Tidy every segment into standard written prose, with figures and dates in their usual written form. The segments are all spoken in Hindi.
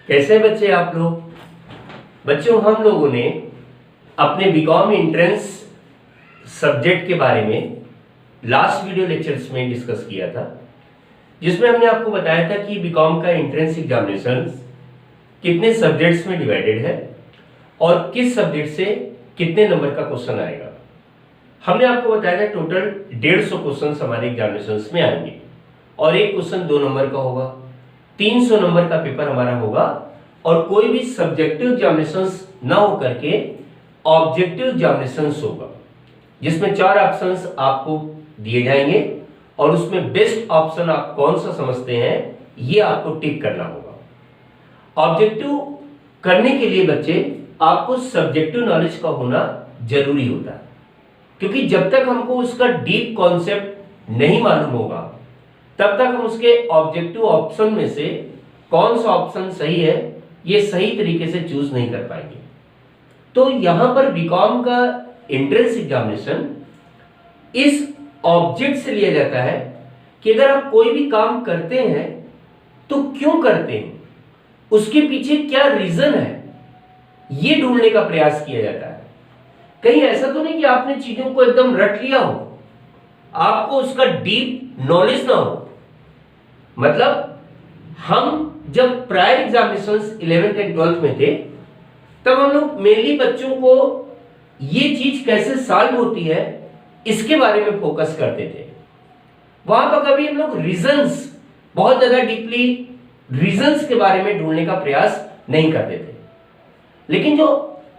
कैसे बच्चे आप लोग? बच्चों, हम लोगों ने अपने बीकॉम एंट्रेंस सब्जेक्ट के बारे में लास्ट वीडियो लेक्चर्स में डिस्कस किया था, जिसमें हमने आपको बताया था कि बीकॉम का एंट्रेंस एग्जामिनेशन कितने सब्जेक्ट्स में डिवाइडेड है और किस सब्जेक्ट से कितने नंबर का क्वेश्चन आएगा। हमने आपको बताया था टोटल 150 क्वेश्चन हमारे एग्जामिनेशंस में आएंगे और एक क्वेश्चन 2 नंबर का होगा। 300 नंबर का पेपर हमारा होगा और कोई भी सब्जेक्टिव एग्जामिनेशंस ना हो करके ऑब्जेक्टिव एग्जामिनेशंस होगा, जिसमें 4 ऑप्शंस आपको दिए जाएंगे और उसमें बेस्ट ऑप्शन आप कौन सा समझते हैं ये आपको टिक करना होगा। ऑब्जेक्टिव करने के लिए बच्चे आपको सब्जेक्टिव नॉलेज का होना जरूरी होता है, क्योंकि जब तक हमको उसका डीप कॉन्सेप्ट नहीं मालूम होगा तब तक हम उसके ऑब्जेक्टिव ऑप्शन में से कौन सा ऑप्शन सही है ये सही तरीके से चूज नहीं कर पाएंगे। तो यहां पर बीकॉम का एंट्रेंस एग्जामिनेशन इस ऑब्जेक्ट से लिया जाता है कि अगर आप कोई भी काम करते हैं तो क्यों करते हैं, उसके पीछे क्या रीजन है, ये ढूंढने का प्रयास किया जाता है। कहीं ऐसा तो नहीं कि आपने चीजों को एकदम रट लिया हो, आपको उसका डीप नॉलेज ना हो। मतलब हम जब prior examinations 11th and 12th में थे तब हम लोग मेनली बच्चों को ये चीज कैसे सॉल्व होती है इसके बारे में फोकस करते थे। वहां पर कभी हम लोग रीजंस, बहुत ज्यादा डीपली रीजंस के बारे में ढूंढने का प्रयास नहीं करते थे। लेकिन जो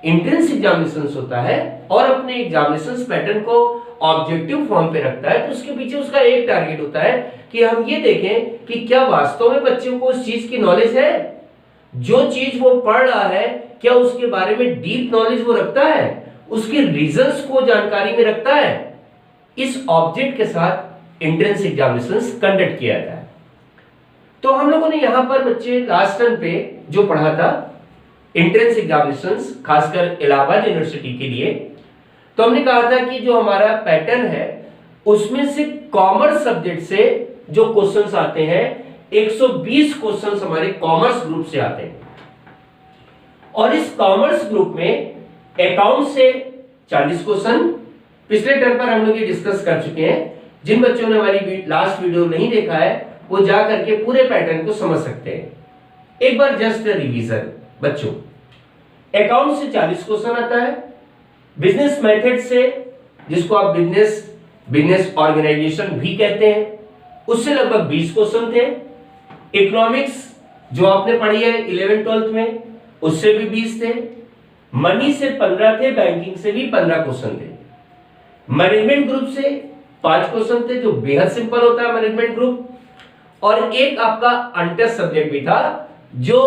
एंट्रेंस एग्जामिनेशंस होता है और अपने एग्जामिनेशंस पैटर्न को ऑब्जेक्टिव फॉर्म पे रखता है, तो उसके पीछे उसका एक टारगेट होता है कि हम ये देखें कि क्या वास्तव में बच्चों को उस चीज की नॉलेज है, जो चीज वो पढ़ रहा है क्या उसके बारे में डीप नॉलेज वो रखता है, उसके रीजंस को जानकारी में रखता है। इस ऑब्जेक्ट के साथ एंट्रेंस एग्जामिनेशंस कंडक्ट किया जाता है। तो हम लोगों ने यहां पर बच्चे लास्ट टर्म पे जो पढ़ा था एंट्रेंस एग्जामिनेशंस, खासकर इलाहाबाद यूनिवर्सिटी के लिए, तो हमने कहा था कि जो हमारा पैटर्न है उसमें से कॉमर्स सब्जेक्ट से जो क्वेश्चंस आते हैं 120 क्वेश्चंस हमारे कॉमर्स ग्रुप से आते हैं और इस कॉमर्स ग्रुप में अकाउंट से 40 क्वेश्चन पिछले टर्म पर हम लोग ये डिस्कस कर चुके हैं। जिन बच्चों ने हमारी लास्ट वीडियो नहीं देखा है वो जा करके पूरे पैटर्न को समझ सकते हैं। एक बार जस्ट रिवीजन बच्चों, अकाउंट से 40 क्वेश्चन आता है, बिजनेस मेथड से जिसको आप बिजनेस ऑर्गेनाइजेशन भी कहते हैं उससे लगभग 20 क्वेश्चन थे। इकोनॉमिक्स जो आपने पढ़ी है 11th 12th में उससे भी 20 थे। मनी से 15 थे, बैंकिंग से भी 15 क्वेश्चन थे। मैनेजमेंट ग्रुप से 5 क्वेश्चन थे जो बेहद सिंपल होता है मैनेजमेंट ग्रुप, और एक आपका अनटच सब्जेक्ट भी था जो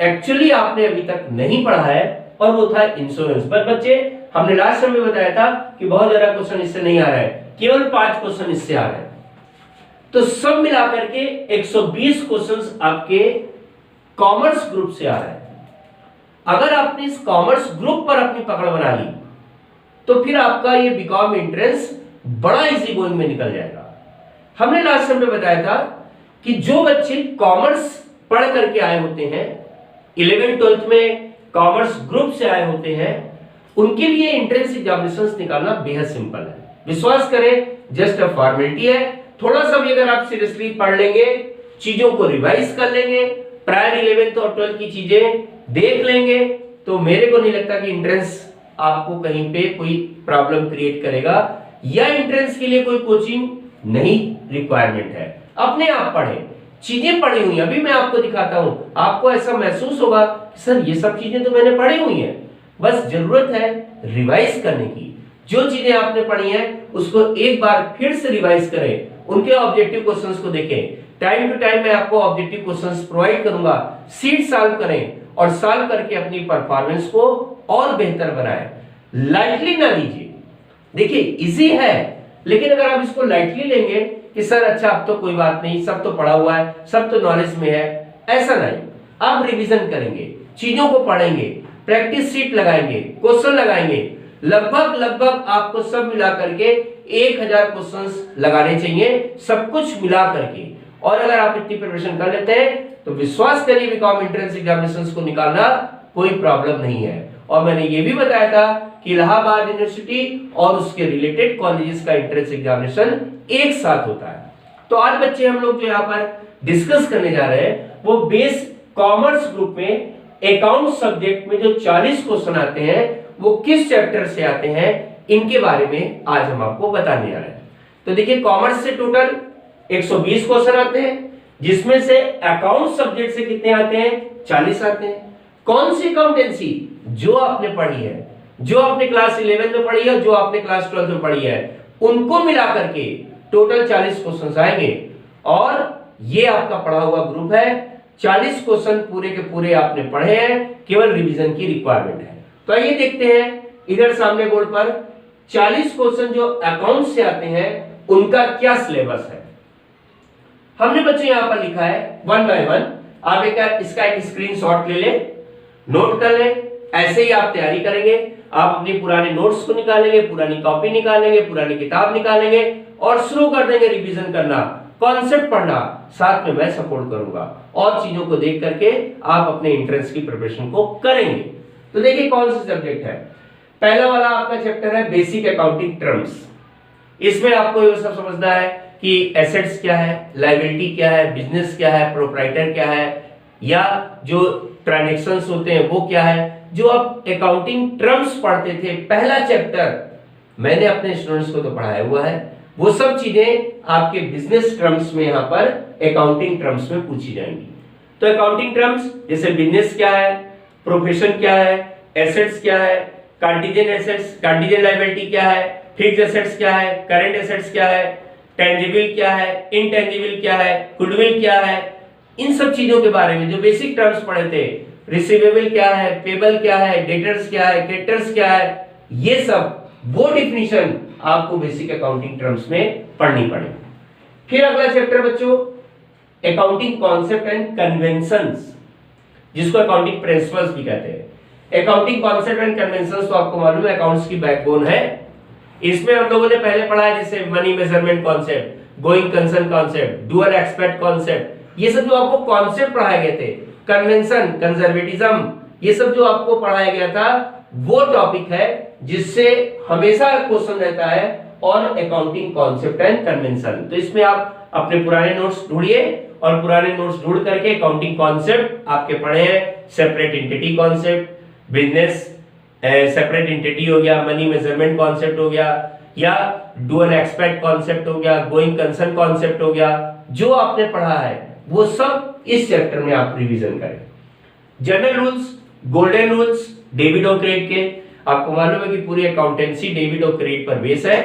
एक्चुअली आपने अभी तक नहीं पढ़ा है और वो था इंश्योरेंस। पर बच्चे हमने लास्ट टाइम में बताया था कि बहुत ज्यादा क्वेश्चन इससे नहीं आ रहा है, केवल 5 क्वेश्चन इससे आ रहे हैं। तो सब मिलाकर के 120 क्वेश्चंस आपके कॉमर्स ग्रुप से आ रहे हैं। अगर आपने इस कॉमर्स ग्रुप पर अपनी पकड़ बना ली तो फिर आपका ये बीकॉम एंट्रेंस बड़ा इजी गोइंग में निकल जाएगा। हमने लास्ट टाइम में बताया था कि जो बच्चे कॉमर्स पढ़ करके आए होते हैं 11th 12th में कॉमर्स ग्रुप से आए होते हैं उनके लिए एंट्रेंस एग्जामिनेशंस निकालना बेहद सिंपल है। विश्वास करें, जस्ट अ फॉर्मेलिटी है। थोड़ा सा भी अगर आप सीरियसली पढ़ लेंगे, चीजों को रिवाइज कर लेंगे, प्रायर 11th और 12th की चीजें देख लेंगे, तो मेरे को नहीं लगता कि एंट्रेंस आपको कहीं पे कोई प्रॉब्लम क्रिएट करेगा या एंट्रेंस के लिए कोई कोचिंग नहीं रिक्वायरमेंट है। अपने आप पढ़े, चीजें पढ़ी हुई, अभी मैं आपको दिखाता हूं, आपको ऐसा महसूस होगा सर ये सब चीजें तो मैंने पढ़ी हुई हैं, बस जरूरत है रिवाइज करने की। जो चीजें आपने पढ़ी हैं उसको एक बार फिर से रिवाइज करें, उनके ऑब्जेक्टिव क्वेश्चंस को देखें। टाइम टू टाइम मैं आपको ऑब्जेक्टिव क्वेश्चंस प्रोवाइड करूंगा, सीट सॉल्व करें और सॉल्व करके अपनी परफॉर्मेंस को और बेहतर बनाएं। लाइटली ना लीजिए, देखिए इजी है, लेकिन अगर आप इसको लाइटली लेंगे कि सर अच्छा अब तो कोई बात नहीं, सब तो पढ़ा हुआ है, सब तो नॉलेज में है, ऐसा नहीं। आप रिवीजन करेंगे, चीजों को पढ़ेंगे, प्रैक्टिस शीट लगाएंगे, क्वेश्चन लगाएंगे, लगभग आपको सब मिला करके 1000 क्वेश्चंस लगाने चाहिए, सब कुछ मिला करके। और अगर आप इतनी प्रिपरेशन कर लेते हैं तो विश्वास करिए बीकॉम एंट्रेंस एग्जामिनेशंस को निकालना कोई प्रॉब्लम नहीं है। और मैंने ये भी बताया था कि इलाहाबाद यूनिवर्सिटी और उसके रिलेटेड कॉलेजेस का एंट्रेंस एग्जामिनेशन एक साथ होता है। तो आज बच्चे हम लोग जो यहाँ पर डिस्कस करने जा रहे हैं वो बेस कॉमर्स ग्रुप में अकाउंट सब्जेक्ट में जो 40 क्वेश्चन आते हैं वो किस चैप्टर से आते हैं इनके बारे में आज हम आपको बताने जा रहे हैं। तो देखिए कॉमर्स से टोटल 120 क्वेश्चन आते हैं, जिसमें से अकाउंट सब्जेक्ट से कितने आते हैं 40 आते हैं। कौन सी अकाउंटेंसी जो आपने पढ़ी है, जो आपने क्लास 11 में पढ़ी है, जो आपने क्लास 12 में पढ़ी है, उनको मिलाकर के टोटल 40 क्वेश्चन आएंगे। और ये आपका पढ़ा हुआ ग्रुप है, 40 क्वेश्चन पूरे के पूरे आपने पढ़े हैं, केवल रिवीजन की रिक्वायरमेंट है। तो आइए देखते हैं इधर सामने बोर्ड पर 40 क्वेश्चन जो अकाउंट से आते हैं उनका क्या सिलेबस है। हमने बच्चे यहां पर लिखा है 1 बाय 1। आप इसका एक स्क्रीनशॉट ले लें, नोट कर लें। ऐसे ही आप तैयारी करेंगे, आप अपनी पुराने नोट्स को निकालेंगे, पुरानी कॉपी निकालेंगे, पुरानी किताब निकालेंगे और शुरू कर देंगे रिवीजन करना, कॉन्सेप्ट पढ़ना। साथ में मैं सपोर्ट करूंगा और चीजों को देख करके आप अपने एंट्रेंस की प्रिपरेशन को करेंगे। तो देखिए कौन सा सब्जेक्ट है। पहला वाला आपका चैप्टर है बेसिक अकाउंटिंग टर्म्स। इसमें आपको ये सब समझना है कि एसेट्स क्या है, लायबिलिटी क्या है, बिजनेस क्या है, प्रोप्राइटर क्या है, या जो ट्रांजैक्शंस होते हैं वो क्या है। जो आप अकाउंटिंग टर्म्स पढ़ते थे पहला चैप्टर, मैंने अपने स्टूडेंट्स को तो पढ़ाया हुआ है, वो सब चीजें आपके बिजनेस टर्म्स में यहाँ पर अकाउंटिंग टर्म्स में पूछी जाएंगी। तो अकाउंटिंग टर्म्स जैसे बिजनेस क्या है, प्रोफेशन क्या है, एसेट्स क्या है, कंटीजेंट एसेट्स, कंटीजेंट लायबिलिटी क्या है, फिक्स्ड एसेट्स क्या है, करंट एसेट्स क्या है, टेंजिबल क्या है, इनटेंजिबल क्या है, गुडविल क्या है, इन सब चीजों के बारे में जो बेसिक टर्म्स पढ़े थे, रिसीवेबल क्या है, पेबल क्या है, डेटर्स क्या है, क्रेडिटर्स क्या है, ये सब वो डिफिनीशन आपको बेसिक अकाउंटिंग टर्म्स में पढ़नी पड़ेगी। फिर अगला चैप्टर बच्चों अकाउंटिंग कॉन्सेप्ट एंड कन्वेंशंस, जिसको अकाउंटिंग प्रिंसिपल्स भी कहते हैं। अकाउंटिंग कॉन्सेप्ट एंड कन्वेंशंस तो आपको मालूम है अकाउंट्स की बैकबोन है। इसमें हम लोगों ने पहले पढ़ा है जैसे money measurement concept, going concern concept, dual expect concept, ये सब जो आपको कॉन्सेप्ट पढ़ाए गए थे, कन्वेंशन, कंजर्वेटिज्म, ये सब जो आपको पढ़ाया गया था वो टॉपिक है जिससे हमेशा क्वेश्चन रहता है और अकाउंटिंग कॉन्सेप्ट एंड कन्वेंशन। तो इसमें आप अपने पुराने नोट्स ढूंढिए और पुराने नोट्स ढूंढ करके अकाउंटिंग कॉन्सेप्ट आपके पढ़े हैं, separate entity concept, business separate entity हो गया, मनी मेजरमेंट कॉन्सेप्ट हो गया, या डुअल एक्सपेक्ट कॉन्सेप्ट हो गया, गोइंग कंसर्न कॉन्सेप्ट हो गया, जो आपने पढ़ा है वो सब इस चैप्टर में आप रिवीजन करें। General rules, golden rules, debit और क्रेडिट के, आपको मालूम है कि पूरी अकाउंटेंसी डेबिट और क्रेडिट पर बेस है।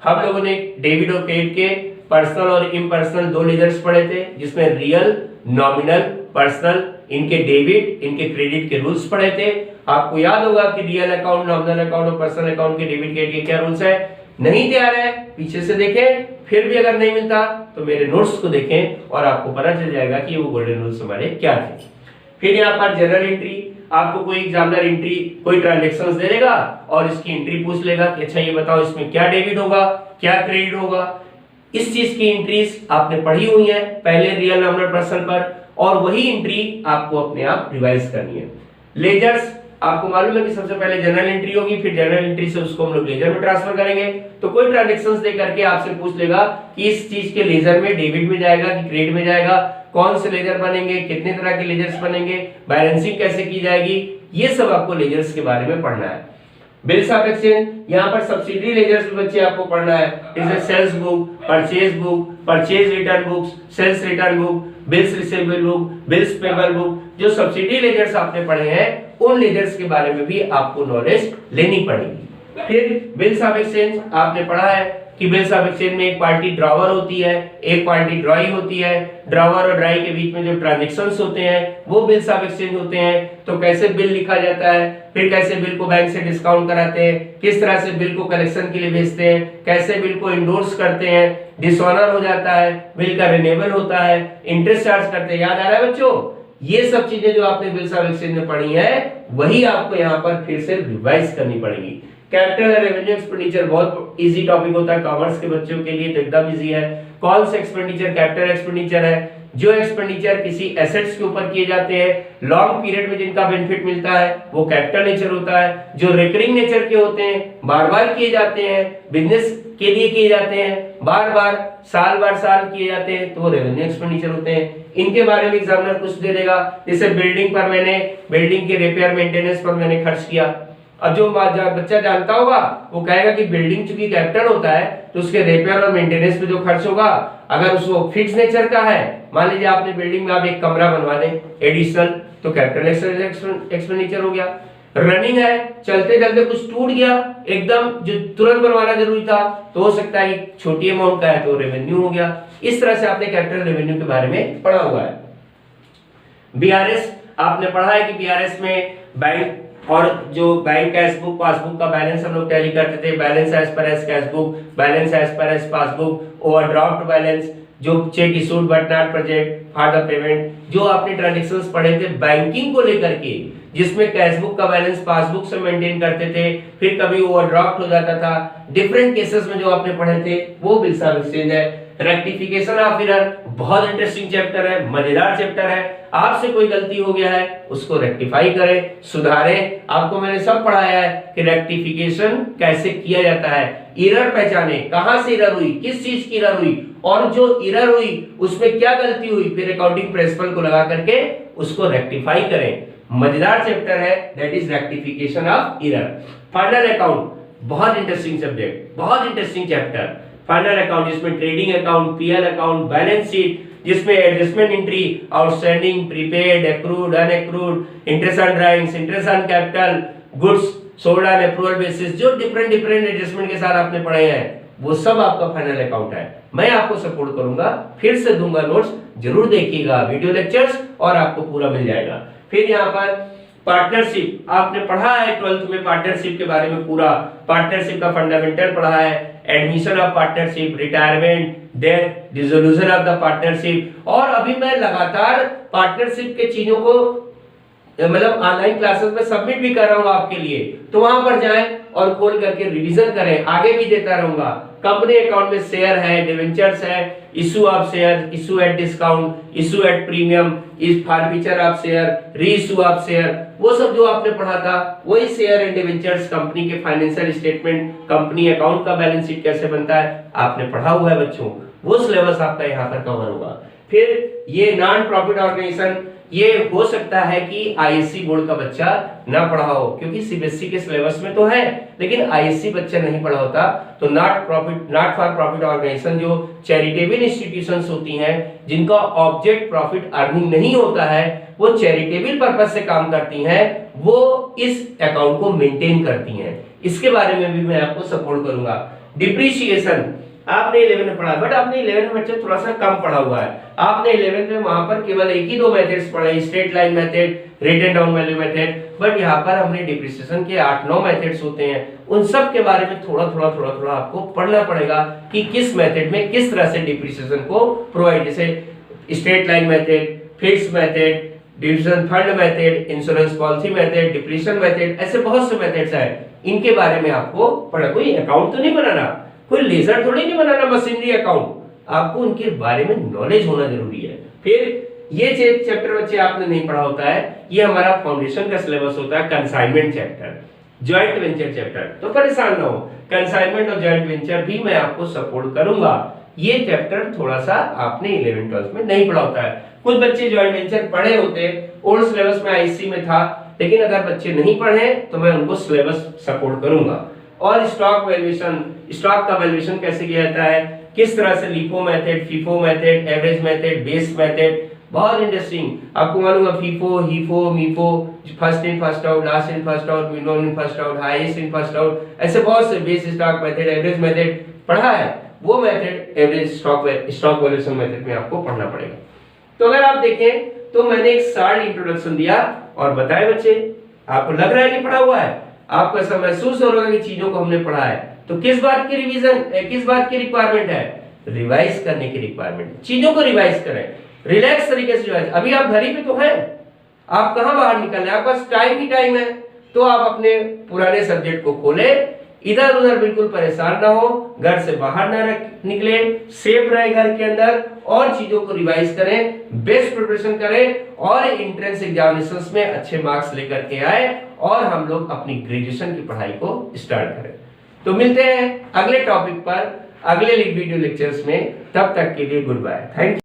हम लोगों ने डेबिट और क्रेडिट के पर्सनल और इम्पर्सनल दो लेजर्स पढ़े थे, जिसमें रियल, नॉमिनल, पर्सनल, इनके डेबिट, इनके क्रेडिट के रूल्स पढ़े थे। आपको याद होगा कि रियल अकाउंट, नॉमिनल अकाउंट और पर्सनल अकाउंट के डेबिट क्रेडिट के क्या रूल्स है। नहीं तैयार है पीछे से देखें, फिर भी अगर नहीं मिलता तो मेरे नोट्स को देखें और आपको पता चल जाएगा कि वो गोल्डन रूल्स हमारे क्या थे। फिर यहाँ पर जनरल एंट्री, आपको कोई एग्जामिनर एंट्री, कोई ट्रांजैक्शंस दे देगा और इसकी एंट्री पूछ लेगा कि अच्छा ये बताओ इसमें क्या डेबिट होगा, क्या क्रेडिट होगा। इस चीज की एंट्रीज आपने पढ़ी हुई है पहले रियल, नॉमिनल, पर्सनल पर, और वही एंट्री आपको अपने आप रिवाइज करनी है। लेजर्स, आपको मालूम है कि सबसे पहले जनरल एंट्री होगी, फिर जनरल एंट्री से उसको हम लोग लेजर में ट्रांसफर करेंगे। तो कोई ट्रांजैक्शंस दे करके आपसे पूछ लेगा कि इस चीज के लेजर में डेबिट में जाएगा कि क्रेडिट में जाएगा, कौन से लेजर बनेंगे, कितने तरह के लेजर्स बनेंगे, बैलेंसिंग कैसे की जाएगी, ये सब आपको लेजर्स के बारे में पढ़ना है। बिल्स ऑफ एक्सचेंज, यहाँ पर सब्सिडरी लेजर्स भी बच्चे आपको पढ़ना है, जैसे sales book, purchase return books, sales return book, bills receivable book, bills payable book. जो सब्सिडरी लेजर्स आपने पढ़े हैं उन लेजर्स के बारे में भी आपको नॉलेज लेनी पड़ेगी। फिर बिल्स ऑफ एक्सचेंज आपने पढ़ा है कि बिल्स ऑफ एक्सचेंज में एक पार्टी ड्रॉवर होती है, एक पार्टी ड्रॉई होती है। ड्रॉवर और ड्राई के बीच में जो ट्रांजैक्शंस होते हैं वो बिल्स ऑफ एक्सचेंज होते हैं। तो कैसे बिल लिखा जाता है, फिर कैसे बिल को बैंक से डिस्काउंट कराते हैं, किस तरह से बिल को कलेक्शन के लिए भेजते हैं, कैसे बिल को इंडोर्स करते हैं, डिसऑनर हो जाता है, बिल का रिन्यूएबल होता है, इंटरेस्ट चार्ज करते हैं। याद आ रहा है बच्चों? ये सब चीजें जो आपने बिल्स ऑफ एक्सचेंज में पढ़ी है वही आपको यहाँ पर फिर से रिवाइज करनी पड़ेगी। कैपिटल और रेवेन्यू एक्सपेंडिचर बहुत इजी टॉपिक होता है कॉमर्स के बच्चों के लिए, तो एकदम इजी है। कौन सा एक्सपेंडिचर कैपिटल एक्सपेंडिचर है, जो एक्सपेंडिचर किसी एसेट्स के ऊपर किए जाते हैं लॉन्ग पीरियड में जिनका बेनिफिट मिलता है वो कैपिटल नेचर होता है। जो रिकरिंग नेचर के होते हैं, बार बार किए जाते हैं, बिजनेस के लिए किए जाते हैं, बार बार साल किए जाते हैं, तो वो रेवेन्यू एक्सपेंडिचर होते हैं। इनके बारे में एग्जामिनर कुछ दे देगा, जैसे बिल्डिंग के रिपेयर मेंटेनेंस पर मैंने खर्च किया। अब जो बच्चा जानता होगा वो कहेगा कि बिल्डिंग चूंकि कैपिटल होता है तो उसके रिपेयर और मेंटेनेंस पे जो खर्च होगा, अगर उसको फिक्स नेचर का है, मान लीजिए आपने बिल्डिंग में आप एक कमरा बनवा दें एडिशनल, तो कैपिटल एक्सपेंडिचर हो गया। रनिंग है, चलते चलते कुछ टूट गया एकदम, जो तुरंत बनवाना जरूरी था, तो हो सकता है कि छोटी अमाउंट का है तो रेवेन्यू हो गया। इस तरह से आपने कैपिटल रेवेन्यू के बारे में पढ़ा हुआ है। बीआरएस आपने पढ़ा है कि बीआरएस में बैंक और जो बैंक कैश बुक पासबुक का बैलेंस हम लोग टैली करते थे, balance as per as cash book, balance as per as passbook, overdraft balance, जो cheque issued but not present for the payment, जो आपने ट्रांजैक्शंस पढ़े थे बैंकिंग को लेकर के, जिसमें कैश बुक का बैलेंस पासबुक से मेंटेन करते थे, फिर कभी ओवरड्राफ्ट हो जाता था, डिफरेंट केसेस में जो आपने पढ़े थे वो बिल्स ऑफ एक्सचेंज है। रेक्टिफिकेशन ऑफ एरर बहुत इंटरेस्टिंग चैप्टर है, मजेदार चैप्टर है। आपसे कोई गलती हो गया है उसको रेक्टिफाई करें, सुधारें। आपको मैंने सब पढ़ाया है कि रेक्टिफिकेशन कैसे किया जाता है, एरर पहचाने, कहां से एरर हुई, किस चीज की एरर हुई, और जो एरर हुई उसमें क्या गलती हुई, फिर अकाउंटिंग प्रिंसिपल को लगा करके उसको रेक्टिफाई करें। मजेदार चैप्टर है, that is rectification of error. Final account बहुत इंटरेस्टिंग सब्जेक्ट, बहुत इंटरेस्टिंग चैप्टर। फाइनल अकाउंट जिसमें trading account, PL account, balance sheet, जिसमें adjustment entry, outstanding, prepaid, accrued, unaccrued, interest on drawings, interest on capital, goods sold on approval basis, जो डिफरेंट एडजस्टमेंट के साथ आपने पढ़े हैं वो सब आपका फाइनल अकाउंट है। मैं आपको सपोर्ट करूंगा, फिर से दूंगा नोट्स, जरूर देखिएगा वीडियो लेक्चर्स और आपको पूरा मिल जाएगा। फिर यहाँ पर पार्टनरशिप आपने पढ़ा है 12th में, पार्टनरशिप के बारे में पूरा, पार्टनरशिप का फंडामेंटल पढ़ा है, admission of partnership, retirement, death, dissolution of the partnership. और अभी मैं लगातार पार्टनरशिप के चीजों को मतलब ऑनलाइन क्लासेस में सबमिट भी कर रहा हूं आपके लिए, तो वहां पर जाएं और खोल करके रिवीजन करें, आगे भी देता रहूंगा। कंपनी अकाउंट में शेयर है, डिवेंचर्स है, issue of share, issue at discount, issue at premium, इस फॉरफीचर ऑफ शेयर, री इशू ऑफ शेयर, वो सब जो आपने पढ़ा था वही शेयर एंड डिवेंचर्स, कंपनी के फाइनेंशियल स्टेटमेंट, कंपनी अकाउंट का बैलेंस शीट कैसे बनता है आपने पढ़ा हुआ है बच्चों, वो सिलेबस आपका यहाँ पर कवर होगा। फिर ये नॉन प्रॉफिट ऑर्गेनाइजेशन, ये हो सकता है कि आईएससी बोर्ड का बच्चा ना पढ़ा हो, क्योंकि सीबीएसई के सिलेबस में तो है, लेकिन आईएससी बच्चा नहीं पढ़ा होता, तो नॉट फॉर प्रॉफिट ऑर्गेनाइजेशन जो चैरिटेबल इंस्टीट्यूशंस होती हैं जिनका ऑब्जेक्ट प्रॉफिट अर्निंग नहीं होता है, वो चैरिटेबल पर्पस से काम करती हैं, वो इस अकाउंट को मेंटेन करती हैं। इसके बारे में भी मैं आपको सपोर्ट करूंगा। डिप्रिसिएशन आपने 11 में पढ़ा, बट आपने 11 में बच्चे थोड़ा सा कम पढ़ा हुआ है। आपने 11 में वहां पर केवल एक ही दो मेथड्स पढ़े, straight line method, written down value method, but यहाँ पर हमने डिप्रिसिएशन के 8-9 मेथड्स होते हैं, उन सब के बारे में थोड़ा थोड़ा आपको पढ़ना पड़ेगा कि किस मेथड में किस तरह से डिप्रिसिएशन को प्रोवाइड, जैसे straight line method, fix method, division fund method, insurance policy method, depreciation method, ऐसे बहुत से मेथड्स हैं, इनके बारे में आपको पढ़ा। कोई अकाउंट तो नहीं बनाना, कोई लेजर थोड़ी नहीं बनाना मशीनरी अकाउंट, आपको उनके बारे में नॉलेज होना जरूरी है। फिर ये चैप्टर बच्चे आपने नहीं पढ़ा होता है, ये हमारा फाउंडेशन का सिलेबस होता है, consignment chapter, joint venture chapter, तो परेशान ना हो, कंसाइनमेंट और जॉइंट वेंचर भी मैं आपको सपोर्ट करूंगा। ये चैप्टर थोड़ा सा आपने 11-12 में नहीं पढ़ा होता है। कुछ बच्चे जॉइंट वेंचर पढ़े होते, ओल्ड सिलेबस में आईसी में था, लेकिन अगर बच्चे नहीं पढ़े तो मैं उनको सिलेबस सपोर्ट करूंगा। और स्टॉक वैल्यूएशन, स्टॉक का वैल्यूएशन कैसे किया जाता है, किस तरह से LIFO method, FIFO method, average method, base method, बहुत इंटरेस्टिंग। आपको मालूम है FIFO, HIFO, MIFO, first in first out, last in first out, middle in first out, highest in first out, ऐसे बहुत से base stock method, average method पढ़ा है, वो method average stock valuation method में आपको पढ़ना पड़ेगा। तो अगर आप देखें तो मैंने एक शॉर्ट इंट्रोडक्शन दिया और बताए बच्चे, आपको लग रहा है कि पढ़ा हुआ है, आपको ऐसा महसूस हो रहा है कि चीजों को हमने पढ़ा है, तो किस बात की रिवीजन, किस बात की रिक्वायरमेंट है, रिवाइज करने की रिक्वायरमेंट, चीजों को रिवाइज करें रिलैक्स तरीके से रिवाइज। अभी आप घर ही पे तो हैं, आप कहां बाहर निकल रहे हैं, आपके पास टाइम ही टाइम है, तो आप अपने पुराने सब्जेक्ट को खोलें, इधर उधर बिल्कुल परेशान ना हो, घर से बाहर ना निकले, सेफ रहे घर के अंदर, और चीजों को रिवाइज करें, बेस्ट प्रिपरेशन करें और एंट्रेंस एग्जामिनेशंस में अच्छे मार्क्स लेकर के आए और हम लोग अपनी ग्रेजुएशन की पढ़ाई को स्टार्ट करें। तो मिलते हैं अगले टॉपिक पर अगले वीडियो लेक्चर्स में, तब तक के लिए गुड बाय, थैंक यू।